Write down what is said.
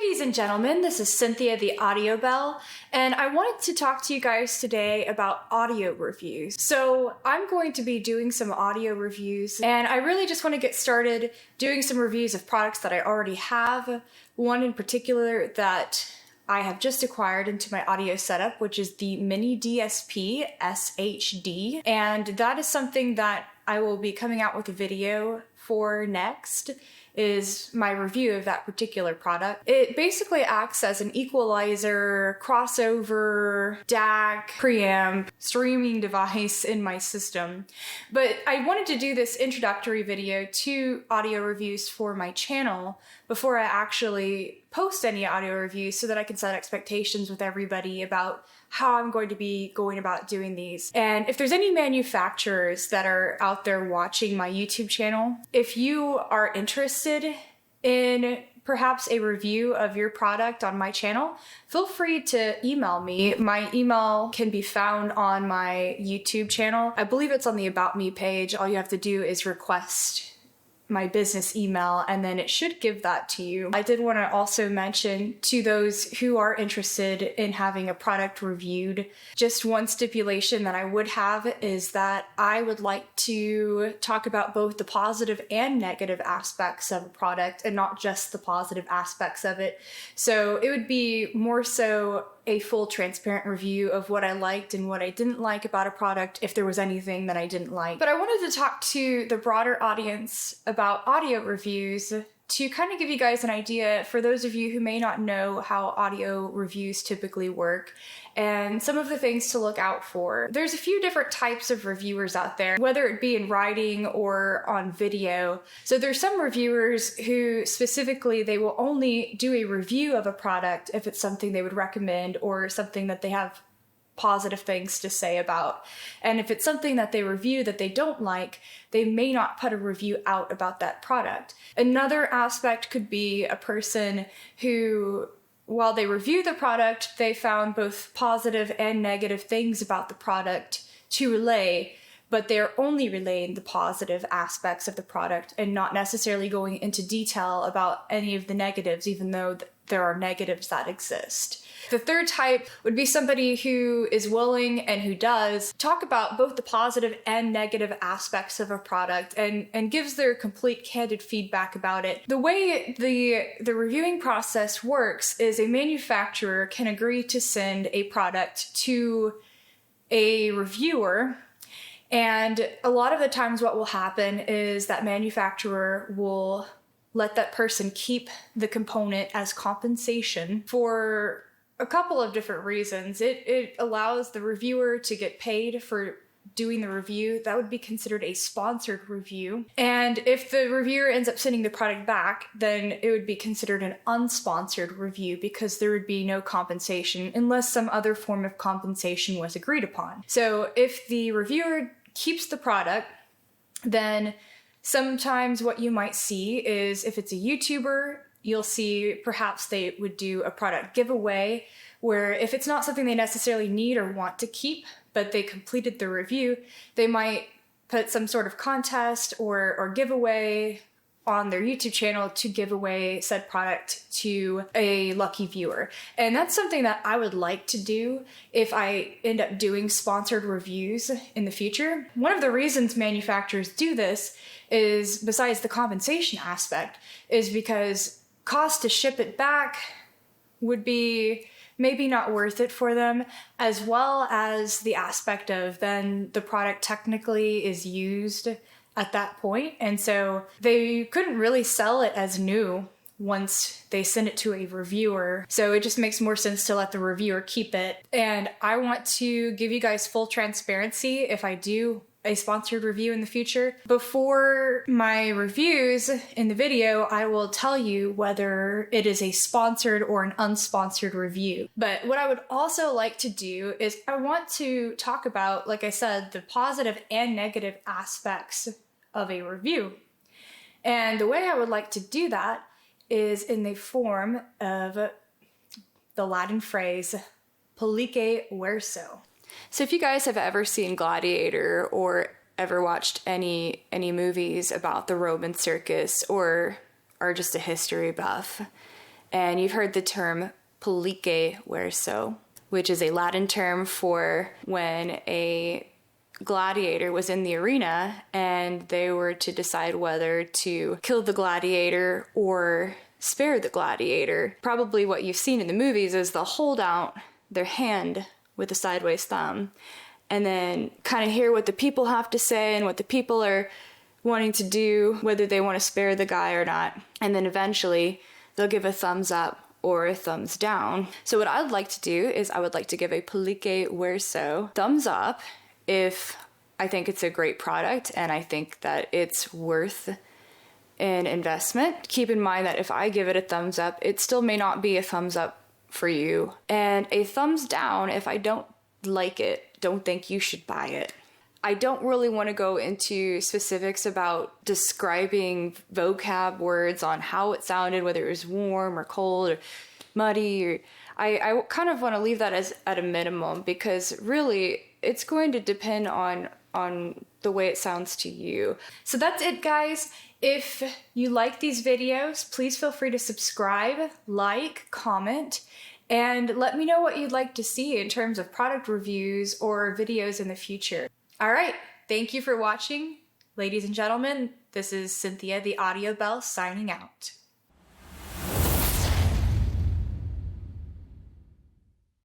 Ladies and gentlemen, this is Cynthia the Audio Bell, and I wanted to talk to you guys today about audio reviews. So I'm going to be doing some audio reviews, and I really just want to get started doing some reviews of products that I already have. One in particular that I have just acquired into my audio setup, which is the Mini DSP SHD, and that is something that I will be coming out with a video for next, is my review of that particular product. It basically acts as an equalizer, crossover, DAC, preamp, streaming device in my system. But I wanted to do this introductory video to audio reviews for my channel before I actually post any audio reviews so that I can set expectations with everybody about how I'm going to be going about doing these. And if there's any manufacturers that are out there watching my YouTube channel, if you are interested in perhaps a review of your product on my channel, feel free to email me. My email can be found on my YouTube channel. I believe it's on the About Me page. All you have to do is request my business email, and then it should give that to you. I did want to also mention to those who are interested in having a product reviewed, just one stipulation that I would have is that I would like to talk about both the positive and negative aspects of a product and not just the positive aspects of it. So it would be more so a full transparent review of what I liked and what I didn't like about a product if there was anything that I didn't like. But I wanted to talk to the broader audience about audio reviews to kind of give you guys an idea for those of you who may not know how audio reviews typically work and some of the things to look out for. There's a few different types of reviewers out there, whether it be in writing or on video. So there's some reviewers who specifically, they will only do a review of a product if it's something they would recommend or something that they have positive things to say about. And if it's something that they review that they don't like, they may not put a review out about that product. Another aspect could be a person who, while they review the product, they found both positive and negative things about the product to relay, but they're only relaying the positive aspects of the product and not necessarily going into detail about any of the negatives, even though there are negatives that exist. The third type would be somebody who is willing and who does talk about both the positive and negative aspects of a product and gives their complete candid feedback about it. The way the reviewing process works is a manufacturer can agree to send a product to a reviewer, and a lot of the times what will happen is that manufacturer will let that person keep the component as compensation for a couple of different reasons. It allows the reviewer to get paid for doing the review. That would be considered a sponsored review. And if the reviewer ends up sending the product back, then it would be considered an unsponsored review because there would be no compensation unless some other form of compensation was agreed upon. So if the reviewer keeps the product, then sometimes what you might see is if it's a YouTuber, you'll see perhaps they would do a product giveaway where if it's not something they necessarily need or want to keep, but they completed the review, they might put some sort of contest or giveaway on their YouTube channel to give away said product to a lucky viewer. And that's something that I would like to do if I end up doing sponsored reviews in the future. One of the reasons manufacturers do this is, besides the compensation aspect, is because cost to ship it back would be maybe not worth it for them, as well as the aspect of then the product technically is used at that point, and so they couldn't really sell it as new once they send it to a reviewer. So it just makes more sense to let the reviewer keep it. And I want to give you guys full transparency if I do a sponsored review in the future. Before my reviews in the video, I will tell you whether it is a sponsored or an unsponsored review. But what I would also like to do is I want to talk about, like I said, the positive and negative aspects of a review. And the way I would like to do that is in the form of the Latin phrase, pollice verso. So if you guys have ever seen Gladiator or ever watched any movies about the Roman circus or are just a history buff, And you've heard the term pollice verso, which is a Latin term for when a gladiator was in the arena and they were to decide whether to kill the gladiator or spare the gladiator. Probably what you've seen in the movies is they'll hold out their hand with a sideways thumb and then kind of hear what the people have to say and what the people are wanting to do, whether they want to spare the guy or not. And then eventually they'll give a thumbs up or a thumbs down. So what I'd like to do is I would like to give a pollice verso thumbs up if I think it's a great product and I think that it's worth an investment. Keep in mind that if I give it a thumbs up, it still may not be a thumbs up for you. And a thumbs down if I don't like it, don't think you should buy it. I don't really want to go into specifics about describing vocab words on how it sounded, whether it was warm or cold or muddy, or I kind of want to leave that as at a minimum, because really it's going to depend on the way it sounds to you. So that's it, guys. If you like these videos, please feel free to subscribe, like, comment, and let me know what you'd like to see in terms of product reviews or videos in the future. All right, thank you for watching. Ladies and gentlemen, this is Cynthia the Audio Bell signing out.